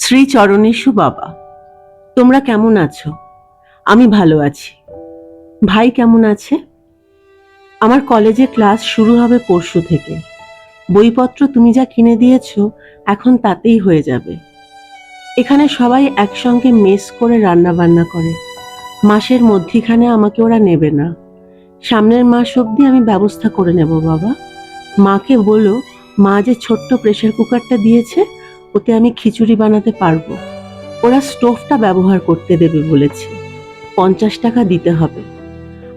শ্রী চরণেষু বাবা, তোমরা কেমন আছো? আমি ভালো আছি। ভাই কেমন আছে? আমার কলেজে ক্লাস শুরু হবে পরশু থেকে। বইপত্র তুমি যা কিনে দিয়েছো এখন তাতেই হয়ে যাবে। এখানে সবাই একসঙ্গে মেস করে রান্না বান্না করে। মাসের মধ্যিখানে আমাকে ওরা নেবে না। সামনের মাস অবধি আমি ব্যবস্থা করে নেব বাবা। মাকে বলো, মা যে ছোট্ট প্রেসার কুকারটা দিয়েছে ওতে আমি খিচুড়ি বানাতে পারবো। ওরা স্টোভটা ব্যবহার করতে দেবে বলেছে। 50 টাকা দিতে হবে।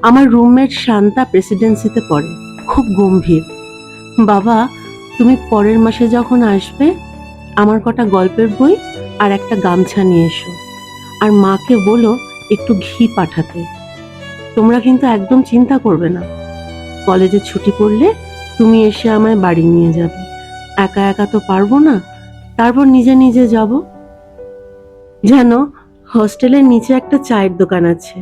আমার রুমমেট শান্তা প্রেসিডেন্সিতে পড়ে, খুব গম্ভীর। বাবা, তুমি পরের মাসে যখন আসবে আমার কটা গল্পের বই আর একটা গামছা নিয়ে এসো। আর মাকে বলো একটু ঘি পাঠাতে। তোমরা কিন্তু একদম চিন্তা করবে না। কলেজে ছুটি পড়লে তুমি এসে আমায় বাড়ি নিয়ে যাবে। একা একা তো পারবো না, তারপর নিজে নিজে যাব। জানো, হস্টেলের নিচে একটা চায়ের দোকান আছে।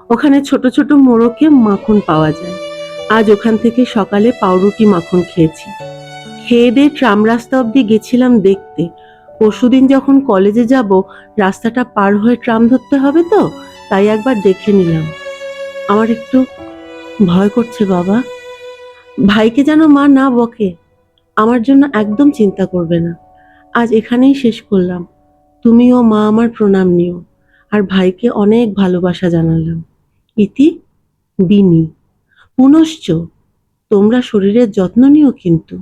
ওখানে ছোট ছোট মোড়কে মাখন পাওয়া যায়। আজ ওখান থেকে সকালে পাউরুটি মাখন খেয়েছি। খেয়ে দিয়ে ট্রাম রাস্তা অব্দি গেছিলাম দেখতে। পরশুদিন যখন কলেজে যাব রাস্তাটা পার হয়ে ট্রাম ধরতে হবে, তো তাই একবার দেখে নিলাম। আমার একটু ভয় করছে বাবা। ভাইকে যেন মা না বকে। আমার জন্য একদম চিন্তা করবে না। আজ এখানেই শেষ করলাম। তুমি ও মা আমার প্রণাম নিও। আর ভাইকে অনেক ভালোবাসা জানালাম। ইতি, বিনি। পুনশ্চ তোমরা শরীরের যত্ন নিও কিন্তু।